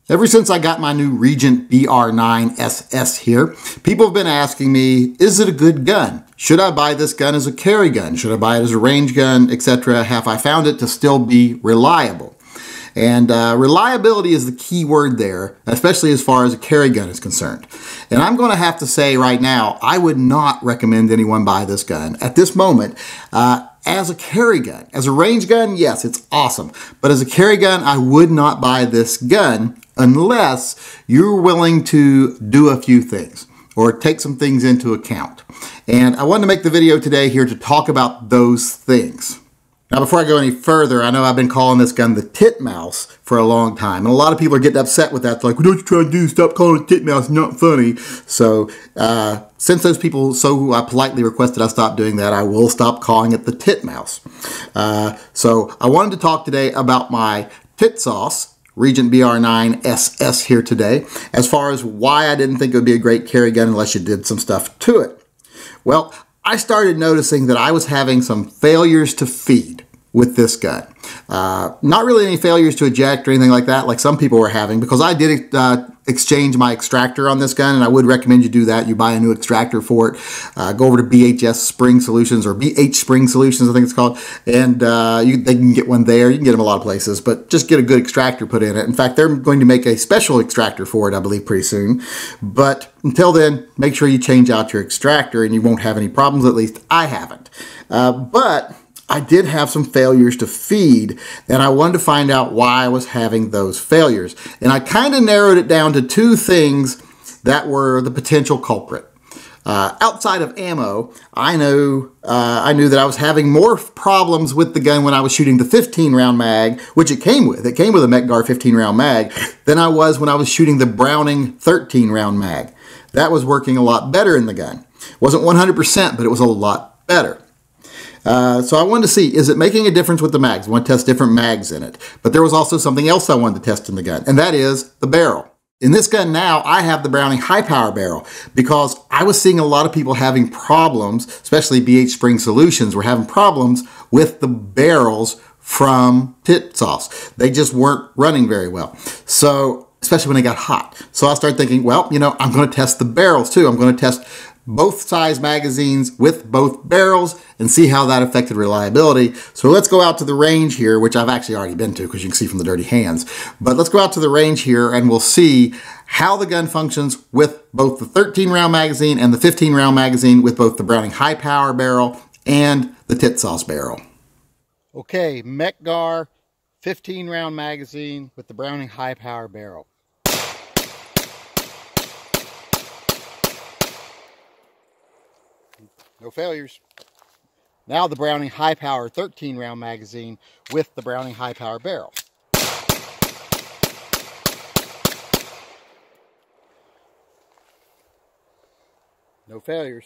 Ever since I got my new Regent BR9 SS here, people have been asking me, is it a good gun? Should I buy this gun as a carry gun? Should I buy it as a range gun, etc.? Have I found it to still be reliable? And reliability is the key word there, especially as far as a carry gun is concerned. And I'm going to have to say right now, I would not recommend anyone buy this gun at this moment as a carry gun. As a range gun, yes, it's awesome. But as a carry gun, I would not buy this gun unless you're willing to do a few things or take some things into account. And I wanted to make the video today here to talk about those things. Now, before I go any further, I know I've been calling this gun the titmouse for a long time. And a lot of people are getting upset with that. They're like, what are you trying to do? Stop calling it titmouse, not funny. So since those people so politely requested I stop doing that, I will stop calling it the titmouse. So I wanted to talk today about my Tisas Regent BR9 SS here today, as far as why I didn't think it would be a great carry gun unless you did some stuff to it. Well, I started noticing that I was having some failures to feed with this gun. Not really any failures to eject or anything like that, like some people were having, because I did exchange my extractor on this gun, and I would recommend you do that. You buy a new extractor for it. Go over to BHS Spring Solutions, or BH Spring Solutions, I think it's called, and they can get one there. You can get them a lot of places, but just get a good extractor put in it. In fact, they're going to make a special extractor for it, I believe, pretty soon. But until then, make sure you change out your extractor, and you won't have any problems. At least I haven't. But I did have some failures to feed, and I wanted to find out why I was having those failures. And I kind of narrowed it down to two things that were the potential culprit. Outside of ammo, I knew that I was having more problems with the gun when I was shooting the 15-round mag, which it came with. It came with a Mech-Gar 15-round mag, than I was when I was shooting the Browning 13-round mag. That was working a lot better in the gun. It wasn't 100%, but it was a lot better. So I wanted to see, is it making a difference with the mags? I want to test different mags in it. But there was also something else I wanted to test in the gun, and that is the barrel. In this gun now, I have the Browning high power barrel because I was seeing a lot of people having problems, especially BH Spring Solutions were having problems with the barrels from Tisas. They just weren't running very well. So, especially when they got hot. So I started thinking, well, you know, I'm going to test the barrels too. I'm going to test both size magazines with both barrels and see how that affected reliability. So let's go out to the range here, which I've actually already been to because you can see from the dirty hands. But let's go out to the range here and we'll see how the gun functions with both the 13-round magazine and the 15-round magazine with both the Browning high power barrel and the Tisas barrel. Okay, Mech-Gar 15-round magazine with the Browning high power barrel. No failures. Now the Browning high power 13-round magazine with the Browning high power barrel. No failures.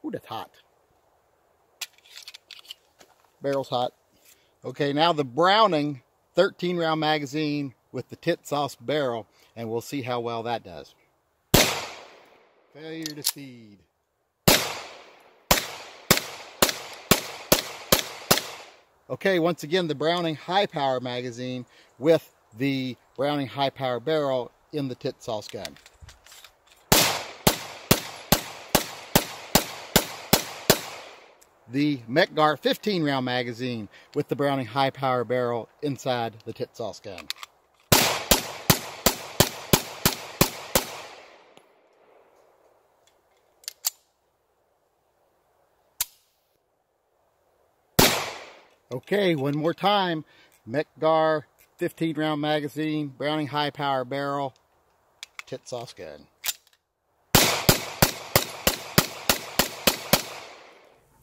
Ooh, that's hot. Barrel's hot. Okay, now the Browning 13-round magazine with the Tisas barrel, and we'll see how well that does. Failure to feed. Okay, once again, the Browning high power magazine with the Browning high power barrel in the Tisas gun. The Mech-Gar 15-round magazine with the Browning high power barrel inside the Tisas gun. Okay, one more time. Mech-Gar 15-round magazine, Browning high power barrel, Tisas gun.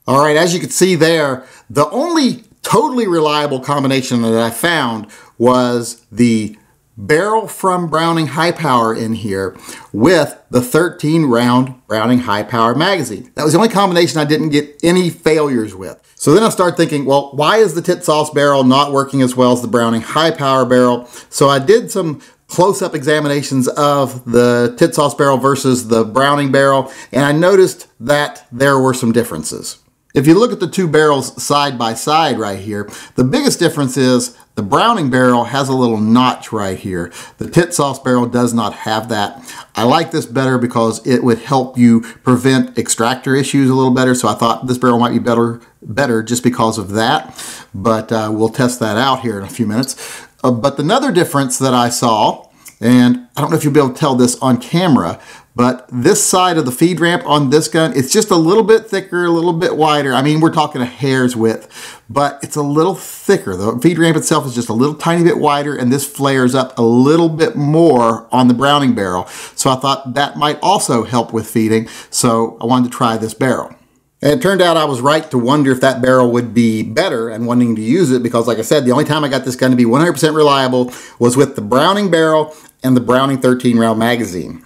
All right, as you can see there, the only totally reliable combination that I found was the barrel from Browning high power in here with the 13-round Browning high power magazine. That was the only combination I didn't get any failures with. So then I started thinking, well, why is the Tisas barrel not working as well as the Browning high power barrel? So I did some close-up examinations of the Tisas barrel versus the Browning barrel, and I noticed that there were some differences. If you look at the two barrels side by side right here, the biggest difference is The Browning barrel has a little notch right here. The Tisas barrel does not have that. I like this better because it would help you prevent extractor issues a little better. So I thought this barrel might be better just because of that. But we'll test that out here in a few minutes. But another difference that I saw, and I don't know if you'll be able to tell this on camera, but this side of the feed ramp on this gun, it's just a little bit thicker, a little bit wider. I mean, we're talking a hair's width, but it's a little thicker. The feed ramp itself is just a little tiny bit wider, and this flares up a little bit more on the Browning barrel. So I thought that might also help with feeding. So I wanted to try this barrel. And it turned out I was right to wonder if that barrel would be better and wanting to use it because, like I said, the only time I got this gun to be 100% reliable was with the Browning barrel and the Browning 13-round magazine.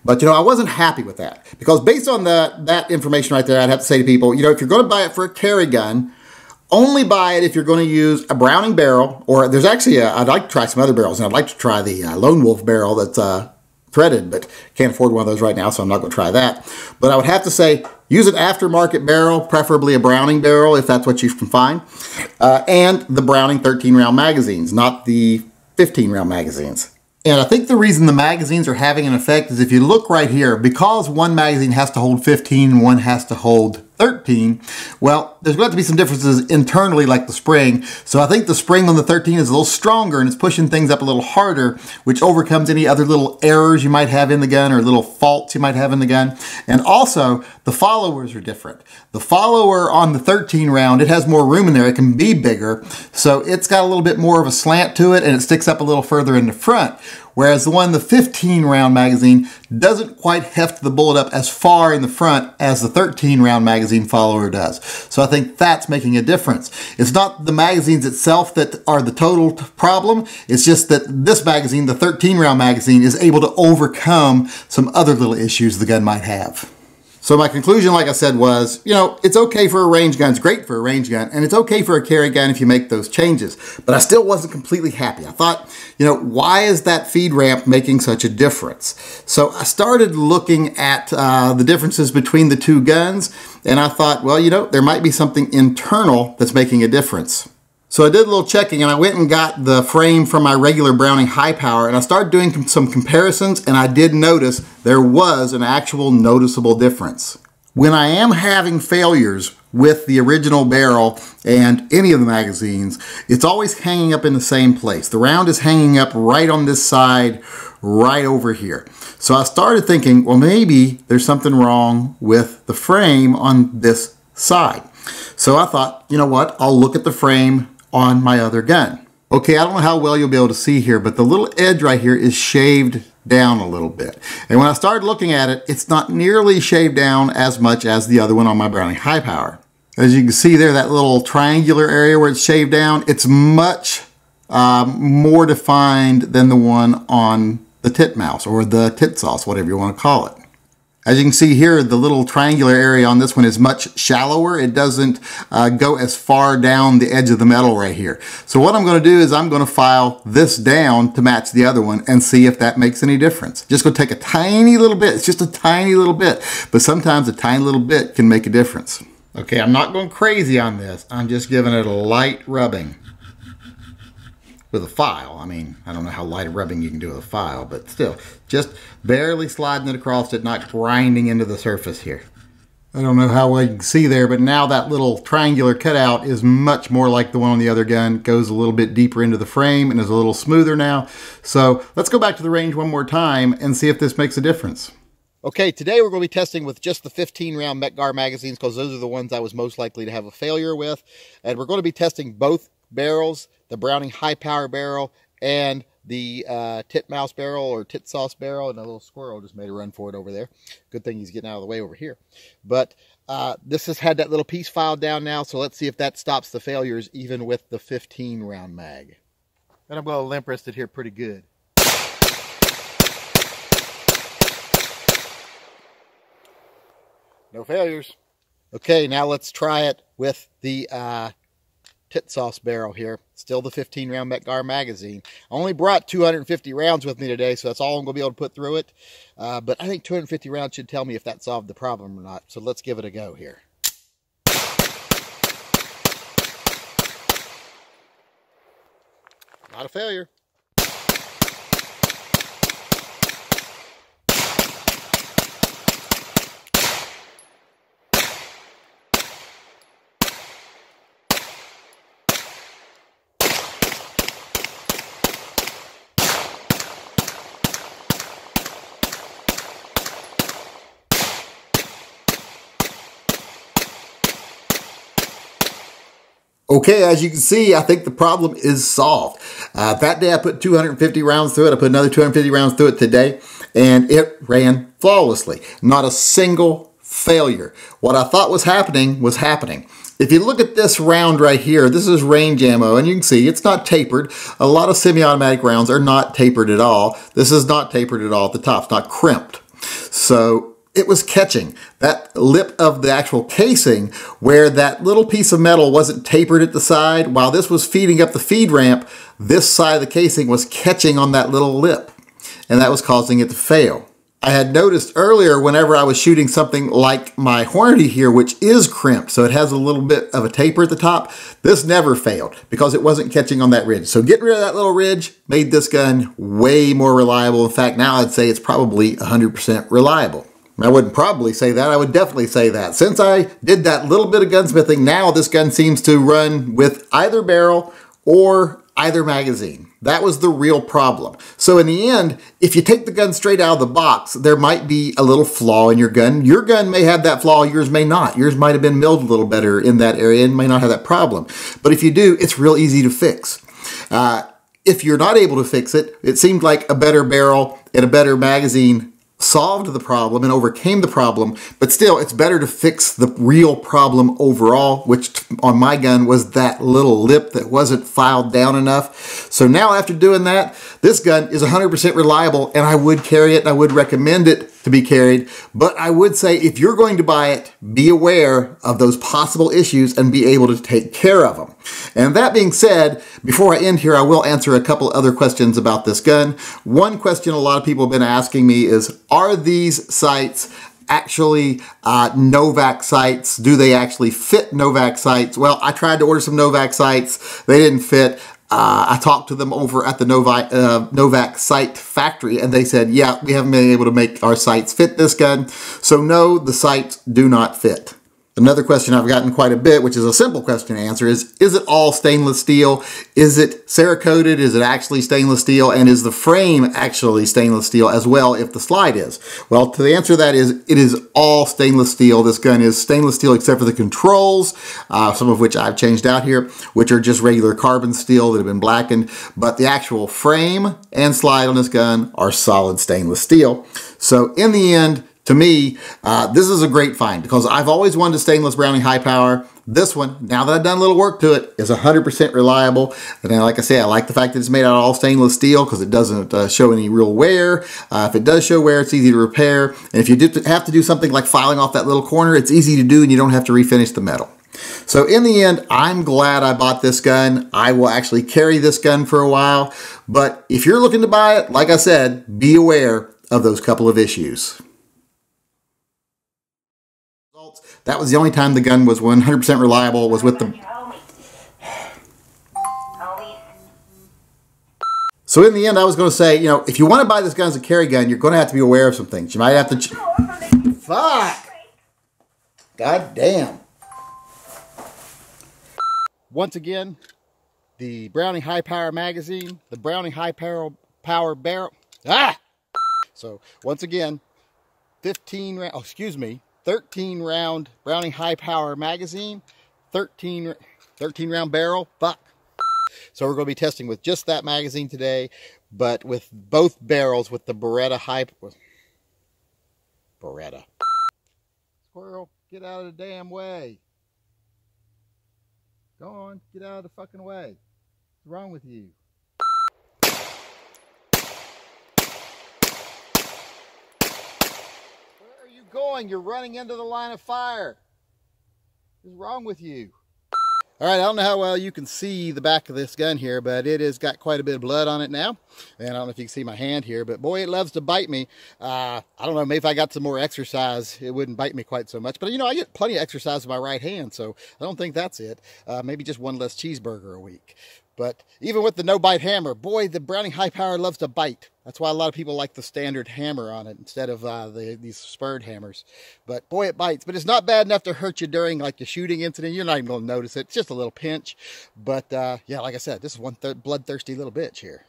But, you know, I wasn't happy with that because based on that information right there, I'd have to say to people, you know, if you're going to buy it for a carry gun, only buy it if you're going to use a Browning barrel, or there's actually I'd like to try some other barrels, and I'd like to try the Lone Wolf barrel that's threaded, but can't afford one of those right now, so I'm not going to try that. But I would have to say use an aftermarket barrel, preferably a Browning barrel if that's what you can find, and the Browning 13-round magazines, not the 15-round magazines. And I think the reason the magazines are having an effect is if you look right here, because one magazine has to hold 15 and one has to hold 13, well, there's going to be some differences internally like the spring. So I think the spring on the 13 is a little stronger and it's pushing things up a little harder, which overcomes any other little errors you might have in the gun or little faults you might have in the gun. And also, the followers are different. The follower on the 13 round, it has more room in there. It can be bigger. So it's got a little bit more of a slant to it and it sticks up a little further in the front. Whereas the one, the 15-round magazine, doesn't quite heft the bullet up as far in the front as the 13-round magazine follower does. So I think that's making a difference. It's not the magazines itself that are the total problem. It's just that this magazine, the 13-round magazine, is able to overcome some other little issues the gun might have. So my conclusion, like I said, was, you know, it's okay for a range gun. It's great for a range gun. And it's okay for a carry gun if you make those changes. But I still wasn't completely happy. I thought, you know, why is that feed ramp making such a difference? So I started looking at the differences between the two guns. And I thought, well, you know, there might be something internal that's making a difference. So I did a little checking and I went and got the frame from my regular Browning high power and I started doing some comparisons and I did notice there was an actual noticeable difference. When I am having failures with the original barrel and any of the magazines, it's always hanging up in the same place. The round is hanging up right on this side, right over here. So I started thinking, well, maybe there's something wrong with the frame on this side. So I thought, you know what, I'll look at the frame on my other gun. Okay, I don't know how well you'll be able to see here, but the little edge right here is shaved down a little bit. And when I started looking at it, it's not nearly shaved down as much as the other one on my Browning high power. As you can see there, that little triangular area where it's shaved down, it's much more defined than the one on the titmouse or the Tisas, whatever you want to call it. As you can see here, the little triangular area on this one is much shallower. It doesn't go as far down the edge of the metal right here. So what I'm going to do is I'm going to file this down to match the other one and see if that makes any difference. Just going to take a tiny little bit. It's just a tiny little bit. But sometimes a tiny little bit can make a difference. Okay, I'm not going crazy on this. I'm just giving it a light rubbing with a file. I mean, I don't know how light a rubbing you can do with a file, but still, just barely sliding it across it, not grinding into the surface here. I don't know how well you can see there, but now that little triangular cutout is much more like the one on the other gun. Goes a little bit deeper into the frame and is a little smoother now. So let's go back to the range one more time and see if this makes a difference. Okay, today we're going to be testing with just the 15-round Metgar magazines because those are the ones I was most likely to have a failure with. And we're going to be testing both barrels, the Browning high power barrel and the titmouse barrel or Tisas barrel. And a little squirrel just made a run for it over there. Good thing he's getting out of the way over here. But this has had that little piece filed down now, so let's see if that stops the failures even with the 15-round mag. And I'm going to limp wrist it here pretty good. No failures. Okay, now let's try it with the Tisas barrel here. Still the 15-round Metgar magazine. I only brought 250 rounds with me today, so that's all I'm going to be able to put through it. But I think 250 rounds should tell me if that solved the problem or not. So let's give it a go here. Not a failure. Okay, as you can see, I think the problem is solved. That day I put 250 rounds through it. I put another 250 rounds through it today, and it ran flawlessly. Not a single failure. What I thought was happening was happening. If you look at this round right here, this is range ammo, and you can see it's not tapered. A lot of semi-automatic rounds are not tapered at all. This is not tapered at all at the top. It's not crimped. So it was catching that lip of the actual casing where that little piece of metal wasn't tapered at the side. While this was feeding up the feed ramp, this side of the casing was catching on that little lip, and that was causing it to fail. I had noticed earlier whenever I was shooting something like my Hornady here, which is crimped, so it has a little bit of a taper at the top, this never failed because it wasn't catching on that ridge. So getting rid of that little ridge made this gun way more reliable. In fact, now I'd say it's probably 100% reliable. I wouldn't probably say that. I would definitely say that. Since I did that little bit of gunsmithing, now this gun seems to run with either barrel or either magazine. That was the real problem. So in the end, if you take the gun straight out of the box, there might be a little flaw in your gun. Your gun may have that flaw, yours may not. Yours might have been milled a little better in that area and may not have that problem. But if you do, it's real easy to fix. If you're not able to fix it, it seemed like a better barrel and a better magazine solved the problem and overcame the problem, but still it's better to fix the real problem overall, which on my gun was that little lip that wasn't filed down enough. So now after doing that, this gun is 100% reliable, and I would carry it and I would recommend it to be carried. But I would say if you're going to buy it, be aware of those possible issues and be able to take care of them. And that being said, before I end here, I will answer a couple other questions about this gun. One question a lot of people have been asking me is, are these sights actually Novak sights? Do they actually fit Novak sights? Well, I tried to order some Novak sights. They didn't fit. I talked to them over at the Novak sight factory, and they said, yeah, we haven't been able to make our sights fit this gun. So no, the sights do not fit. Another question I've gotten quite a bit, which is a simple question to answer, is it all stainless steel? Is it Cerakoted? Is it actually stainless steel? And is the frame actually stainless steel as well if the slide is? Well, to the answer to that is, it is all stainless steel. This gun is stainless steel except for the controls, some of which I've changed out here, which are just regular carbon steel that have been blackened. But the actual frame and slide on this gun are solid stainless steel. So in the end, to me, this is a great find because I've always wanted a stainless Browning high power. This one, now that I've done a little work to it, is 100% reliable. And then, like I say, I like the fact that it's made out of all stainless steel because it doesn't show any real wear. If it does show wear, it's easy to repair. And if you have to do something like filing off that little corner, it's easy to do and you don't have to refinish the metal. So in the end, I'm glad I bought this gun. I will actually carry this gun for a while. But if you're looking to buy it, like I said, be aware of those couple of issues. That was the only time the gun was 100% reliable, was with the... So in the end, I was going to say, you know, if you want to buy this gun as a carry gun, you're going to have to be aware of some things. You might have to... Fuck! God damn. Once again, the Browning high power magazine, the Browning high power barrel... Ah! So once again, 13 round Browning high power magazine, 13 round barrel. Fuck. So we're going to be testing with just that magazine today, but with both barrels with the Beretta Beretta. Squirrel, get out of the damn way. Go on, get out of the fucking way. What's wrong with you? Going, you're running into the line of fire. What's wrong with you? All right, I don't know how well you can see the back of this gun here, but it has got quite a bit of blood on it now. And I don't know if you can see my hand here, but boy, it loves to bite me. I don't know, maybe if I got some more exercise, it wouldn't bite me quite so much. But you know, I get plenty of exercise with my right hand, so I don't think that's it. Maybe just one less cheeseburger a week. But even with the no-bite hammer, boy, the Browning High Power loves to bite. That's why a lot of people like the standard hammer on it instead of these spurred hammers. But boy, it bites. But it's not bad enough to hurt you during like the shooting incident. You're not even going to notice it. It's just a little pinch. But yeah, like I said, this is one bloodthirsty little bitch here.